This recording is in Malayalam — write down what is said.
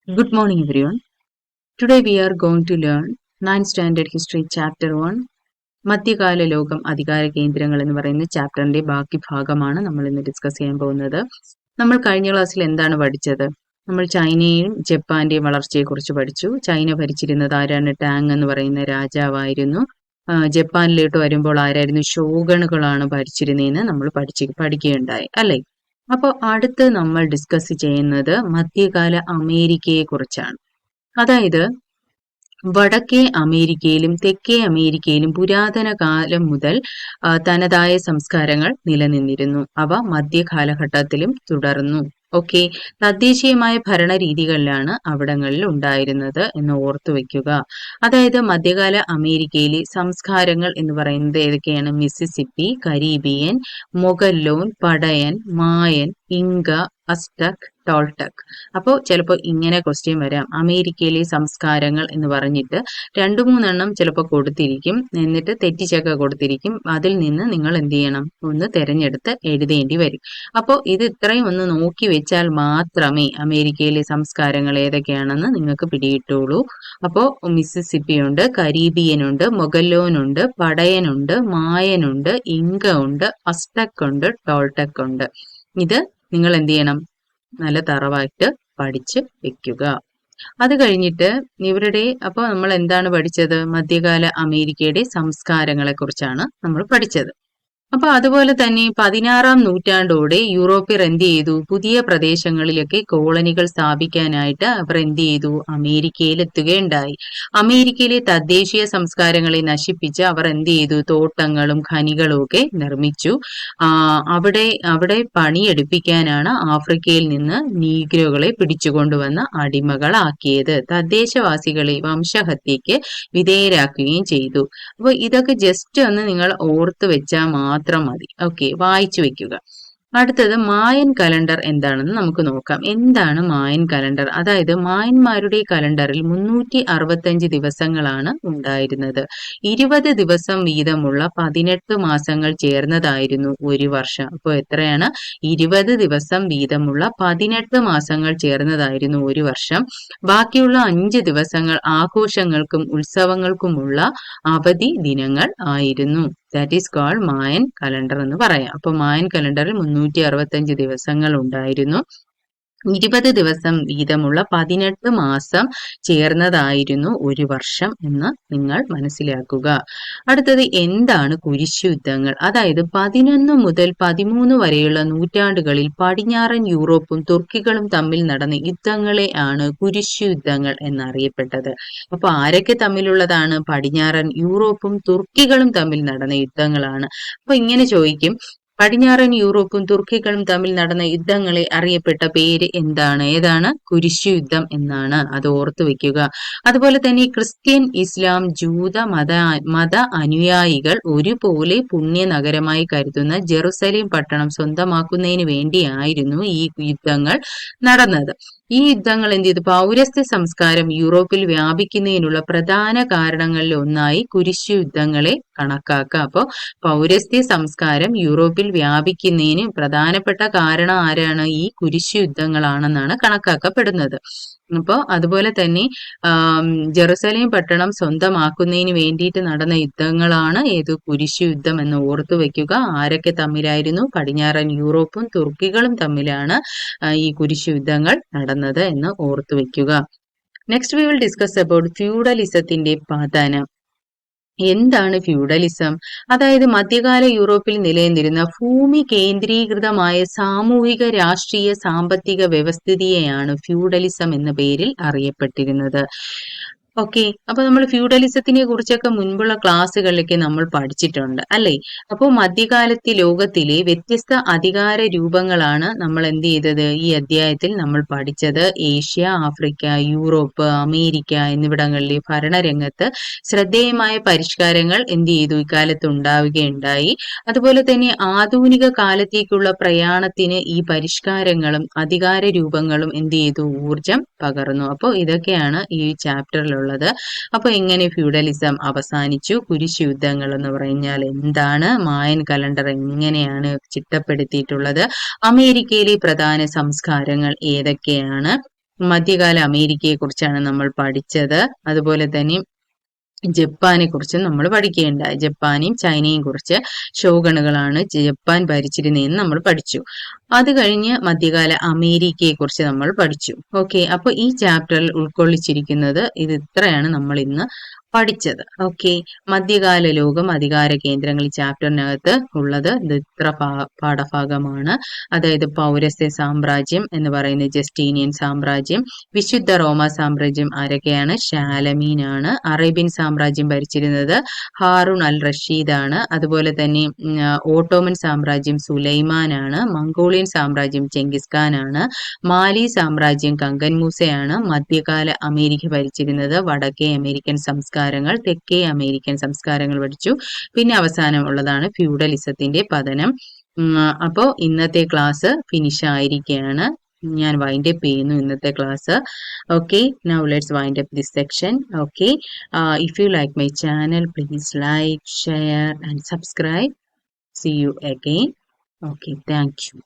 Good morning, everyone. Today we are going to learn 9th Standard History Chapter 1 മധ്യകാല ലോകം അധികാര കേന്ദ്രങ്ങൾ എന്ന് പറയുന്ന ചാപ്റ്ററിന്റെ ബാക്കി ഭാഗമാണ് നമ്മൾ ഇന്ന് ഡിസ്കസ് ചെയ്യാൻ പോകുന്നത്. നമ്മൾ കഴിഞ്ഞ ക്ലാസ്സിൽ എന്താണ് പഠിച്ചത്? നമ്മൾ ചൈനയും ജപ്പാന്റെയും വളർച്ചയെക്കുറിച്ച് പഠിച്ചു. ചൈന ഭരിച്ചിരുന്നത് ആരാണ്? ടാങ് എന്ന് പറയുന്ന രാജാവായിരുന്നു. ജപ്പാനിലോട്ട് വരുമ്പോൾ ആരായിരുന്നു? ഷോഗണുകളാണ് ഭരിച്ചിരുന്നതെന്ന് നമ്മൾ പഠിക്കുകയുണ്ടായി അല്ലേ? അപ്പോൾ അടുത്ത് നമ്മൾ ഡിസ്കസ് ചെയ്യുന്നത് മധ്യകാല അമേരിക്കയെ കുറിച്ചാണ്. അതായത് വടക്കേ അമേരിക്കയിലും തെക്കേ അമേരിക്കയിലും പുരാതന കാലം മുതൽ തനതായ സംസ്കാരങ്ങൾ നിലനിന്നിരുന്നു. അവ മധ്യകാലഘട്ടത്തിലും തുടർന്നു. ഓക്കെ, തദ്ദേശീയമായ ഭരണരീതികളിലാണ് അവിടങ്ങളിൽ ഉണ്ടായിരുന്നത് എന്ന് ഓർത്തു വെക്കുക. അതായത് മധ്യകാല അമേരിക്കയിലെ സംസ്കാരങ്ങൾ എന്ന് പറയുന്നത് ഏതൊക്കെയാണ്? മിസിസിപ്പി, കരീബിയൻ, മൊഗല്ലോൻ, പടയൻ, മായൻ, ഇങ്ക, അസ്തക്, ടോൾട്ടക്. അപ്പോൾ ചിലപ്പോൾ ഇങ്ങനെ ക്വസ്റ്റ്യൻ വരാം. അമേരിക്കയിലെ സംസ്കാരങ്ങൾ എന്ന് പറഞ്ഞിട്ട് 2-3 ചിലപ്പോൾ കൊടുത്തിരിക്കും, എന്നിട്ട് തെറ്റിച്ചൊക്കെ കൊടുത്തിരിക്കും. അതിൽ നിന്ന് നിങ്ങൾ എന്ത് ചെയ്യണം? ഒന്ന് തിരഞ്ഞെടുത്ത് എഴുതേണ്ടി വരും. അപ്പോൾ ഇത് ഇത്രയും ഒന്ന് നോക്കി വെച്ചാൽ മാത്രമേ അമേരിക്കയിലെ സംസ്കാരങ്ങൾ ഏതൊക്കെയാണെന്ന് നിങ്ങൾക്ക് പിടികിട്ടുള്ളൂ. അപ്പോൾ മിസിസിപ്പി ഉണ്ട്, കരീബിയൻ ഉണ്ട്, മൊഗല്ലോനുണ്ട്, പടയനുണ്ട്, മായനുണ്ട്, ഇങ്ക ഉണ്ട്, അസ്തക് ഉണ്ട്, ടോൾട്ടക് ഉണ്ട്. ഇത് നിങ്ങൾ എന്ത് ചെയ്യണം? നല്ല തറവായിട്ട് പഠിച്ച് വെക്കുക. അത് കഴിഞ്ഞിട്ട് അപ്പോൾ നമ്മൾ എന്താണ് പഠിച്ചത്? മധ്യകാല അമേരിക്കയുടെ സംസ്കാരങ്ങളെ കുറിച്ചാണ് നമ്മൾ പഠിച്ചത്. അപ്പൊ അതുപോലെ തന്നെ 16-ാം നൂറ്റാണ്ടോടെ യൂറോപ്യർ എന്ത് ചെയ്തു? പുതിയ പ്രദേശങ്ങളിലൊക്കെ കോളനികൾ സ്ഥാപിക്കാനായിട്ട് അവർ എന്ത് ചെയ്തു? അമേരിക്കയിൽ എത്തുകയുണ്ടായി. അമേരിക്കയിലെ തദ്ദേശീയ സംസ്കാരങ്ങളെ നശിപ്പിച്ച് അവർ എന്ത് ചെയ്തു? തോട്ടങ്ങളും ഖനികളും ഒക്കെ നിർമ്മിച്ചു. അവിടെ പണിയെടുപ്പിക്കാനാണ് ആഫ്രിക്കയിൽ നിന്ന് നീഗ്രോകളെ പിടിച്ചുകൊണ്ടുവന്ന് അടിമകളാക്കിയത്. തദ്ദേശവാസികളെ വംശഹത്യക്ക് വിധേയരാക്കുകയും ചെയ്തു. അപ്പോൾ ഇതൊക്കെ ജസ്റ്റ് ഒന്ന് നിങ്ങൾ ഓർത്ത് വെച്ചാൽ മാത്രം മതി. ഓക്കെ, വായിച്ചു വെക്കുക. അടുത്തത് മായൻ കലണ്ടർ എന്താണെന്ന് നമുക്ക് നോക്കാം. എന്താണ് മായൻ കലണ്ടർ? അതായത് മായന്മാരുടെ കലണ്ടറിൽ 365 ദിവസങ്ങളാണ് ഉണ്ടായിരുന്നത്. 20 ദിവസം വീതമുള്ള 18 മാസങ്ങൾ ചേർന്നതായിരുന്നു ഒരു വർഷം. അപ്പോൾ എത്രയാണ്? 20 ദിവസം വീതമുള്ള 18 മാസങ്ങൾ ചേർന്നതായിരുന്നു ഒരു വർഷം. ബാക്കിയുള്ള 5 ദിവസങ്ങൾ ആഘോഷങ്ങൾക്കും ഉത്സവങ്ങൾക്കുമുള്ള അവധി ദിനങ്ങൾ ആയിരുന്നു. That is called Mayan calendar എന്ന് പറയാം. അപ്പൊ മായൻ കലണ്ടറിൽ 365 ദിവസങ്ങൾ ഉണ്ടായിരുന്നു. 20 ദിവസം വീതമുള്ള 18 മാസം ചേർന്നതായിരുന്നു ഒരു വർഷം എന്ന് നിങ്ങൾ മനസ്സിലാക്കുക. അടുത്തത് എന്താണ് കുരിശുയുദ്ധങ്ങൾ? അതായത് 11 മുതൽ 13 വരെയുള്ള നൂറ്റാണ്ടുകളിൽ പടിഞ്ഞാറൻ യൂറോപ്പും തുർക്കികളും തമ്മിൽ നടന്ന യുദ്ധങ്ങളെ ആണ് കുരിശുയുദ്ധങ്ങൾ എന്നറിയപ്പെട്ടത്. അപ്പൊ ആരൊക്കെ തമ്മിലുള്ളതാണ്? പടിഞ്ഞാറൻ യൂറോപ്പും തുർക്കികളും തമ്മിൽ നടന്ന യുദ്ധങ്ങളാണ്. അപ്പൊ ഇങ്ങനെ ചോദിക്കും, പടിഞ്ഞാറൻ യൂറോപ്പും തുർക്കികളും തമ്മിൽ നടന്ന യുദ്ധങ്ങളെ അറിയപ്പെട്ട പേര് എന്താണ്? ഏതാണ്? കുരിശുയുദ്ധം എന്നാണ്. അത് ഓർത്തു വെക്കുക. അതുപോലെ തന്നെ ക്രിസ്ത്യൻ, ഇസ്ലാം, ജൂത മത അനുയായികൾ ഒരുപോലെ പുണ്യ നഗരമായി കരുതുന്ന ജെറുസലേം പട്ടണം സ്വന്തമാക്കുന്നതിന് വേണ്ടിയായിരുന്നു ഈ യുദ്ധങ്ങൾ നടന്നത്. ഈ യുദ്ധങ്ങൾ എന്ത് ചെയ്തു? പൗരസ്ത്യ സംസ്കാരം യൂറോപ്പിൽ വ്യാപിക്കുന്നതിനുള്ള പ്രധാന കാരണങ്ങളിൽ ഒന്നായി കുരിശു യുദ്ധങ്ങളെ കണക്കാക്കുക. അപ്പോൾ പൗരസ്ത്യ സംസ്കാരം യൂറോപ്പിൽ വ്യാപിക്കുന്നതിന് പ്രധാനപ്പെട്ട കാരണം ആരാണ്? ഈ കുരിശു യുദ്ധങ്ങളാണെന്നാണ് കണക്കാക്കപ്പെടുന്നത്. അപ്പോൾ അതുപോലെ തന്നെ ജെറുസലേം പട്ടണം സ്വന്തമാക്കുന്നതിന് വേണ്ടിയിട്ട് നടന്ന യുദ്ധങ്ങളാണ് ഏത്? കുരിശു യുദ്ധം എന്ന് ഓർത്തു വെക്കുക. ആരൊക്കെ തമ്മിലായിരുന്നു? പടിഞ്ഞാറൻ യൂറോപ്പും തുർക്കികളും തമ്മിലാണ് ഈ കുരിശു യുദ്ധങ്ങൾ നടന്നത് എന്ന് ഓർത്തു വെക്കുക. Next we will discuss about ഫ്യൂഡലിസത്തിന്റെ പതനം. എന്താണ് ഫ്യൂഡലിസം? അതായത് മധ്യകാല യൂറോപ്പിൽ നിലനിന്നിരുന്ന ഭൂമി കേന്ദ്രീകൃതമായ സാമൂഹിക, രാഷ്ട്രീയ, സാമ്പത്തിക വ്യവസ്ഥിതിയെയാണ് ഫ്യൂഡലിസം എന്ന പേരിൽ അറിയപ്പെട്ടിരുന്നത്. ഓക്കെ, അപ്പൊ നമ്മൾ ഫ്യൂഡലിസത്തിനെ കുറിച്ചൊക്കെ മുൻപുള്ള ക്ലാസ്സുകളിലൊക്കെ നമ്മൾ പഠിച്ചിട്ടുണ്ട് അല്ലേ? അപ്പോൾ മധ്യകാലത്തെ ലോകത്തിലെ വ്യത്യസ്ത അധികാര രൂപങ്ങളാണ് നമ്മൾ എന്ത് ചെയ്തത്? ഈ അധ്യായത്തിൽ നമ്മൾ പഠിച്ചത്. ഏഷ്യ, ആഫ്രിക്ക, യൂറോപ്പ്, അമേരിക്ക എന്നിവിടങ്ങളിലെ ഭരണരംഗത്ത് ശ്രദ്ധേയമായ പരിഷ്കാരങ്ങൾ എന്ത് ചെയ്തു? ഇക്കാലത്ത് ഉണ്ടാവുകയുണ്ടായി. അതുപോലെ തന്നെ ആധുനിക കാലത്തേക്കുള്ള പ്രയാണത്തിന് ഈ പരിഷ്കാരങ്ങളും അധികാര രൂപങ്ങളും എന്ത് ചെയ്തു? ഊർജം പകർന്നു. അപ്പോൾ ഇതൊക്കെയാണ് ഈ ചാപ്റ്ററിലുള്ള ഉള്ളത്. അപ്പൊ എങ്ങനെ ഫ്യൂഡലിസം അവസാനിച്ചു? കുരിശു യുദ്ധങ്ങൾ എന്ന് പറഞ്ഞാൽ എന്താണ്? മായൻ കലണ്ടർ എങ്ങനെയാണ് ചിട്ടപ്പെടുത്തിയിട്ടുള്ളത്? അമേരിക്കയിലെ പ്രധാന സംസ്കാരങ്ങൾ ഏതൊക്കെയാണ്? മധ്യകാല അമേരിക്കയെ കുറിച്ചാണ് നമ്മൾ പഠിച്ചത്. അതുപോലെ തന്നെ ജപ്പാനെ കുറിച്ച് നമ്മൾ പഠിക്കുകയുണ്ടായി. ജപ്പാനെയും ചൈനയും കുറിച്ച് ഷോഗണുകളാണ് ജപ്പാൻ ഭരിച്ചിരുന്നതെന്ന് നമ്മൾ പഠിച്ചു. അത് കഴിഞ്ഞ് മധ്യകാല അമേരിക്കയെ കുറിച്ച് നമ്മൾ പഠിച്ചു. ഓക്കെ, അപ്പൊ ഈ ചാപ്റ്ററിൽ ഉൾക്കൊള്ളിച്ചിരിക്കുന്നത് ഇത് ഇത്രയാണ് നമ്മൾ ഇന്ന് പഠിച്ചത്. ഓക്കെ, മധ്യകാല ലോകം അധികാര കേന്ദ്രങ്ങൾ ഈ ചാപ്റ്ററിനകത്ത് ഉള്ളത് ഇത് ഇത്ര പാഠഭാഗമാണ്. അതായത് പൗരസ്ത്യ സാമ്രാജ്യം എന്ന് പറയുന്ന ജസ്റ്റീനിയൻ സാമ്രാജ്യം, വിശുദ്ധ റോമ സാമ്രാജ്യം ആരൊക്കെയാണ്? ഷാലമീനാണ്. അറേബ്യൻ സാമ്രാജ്യം ഭരിച്ചിരുന്നത് ഹാറൂൺ അൽ റഷീദാണ്. അതുപോലെ തന്നെ ഓട്ടോമൻ സാമ്രാജ്യം സുലൈമാനാണ്. മംഗോളിയൻ സാമ്രാജ്യം ചെങ്കിസ് ഖാനാണ്. മാലി സാമ്രാജ്യം കങ്കൻ മൂസയാണ്. മധ്യകാല അമേരിക്ക ഭരിച്ചിരുന്നത് വടക്കേ അമേരിക്കൻ സംസ്കാരങ്ങൾ, തെക്കേ അമേരിക്കൻ സംസ്കാരങ്ങൾ പഠിച്ചു. പിന്നെ അവസാനം ഉള്ളതാണ് ഫ്യൂഡലിസത്തിന്റെ പതനം. അപ്പോൾ ഇന്നത്തെ ക്ലാസ് ഫിനിഷ് ആയിരിക്കുകയാണ്. ഞാൻ വൈൻഡ് അപ്പ് ചെയ്യുന്നു ഇന്നത്തെ class. Okay, now let's wind up this section. Okay, if you like my channel, please like, share and subscribe. See you again. Okay, thank you.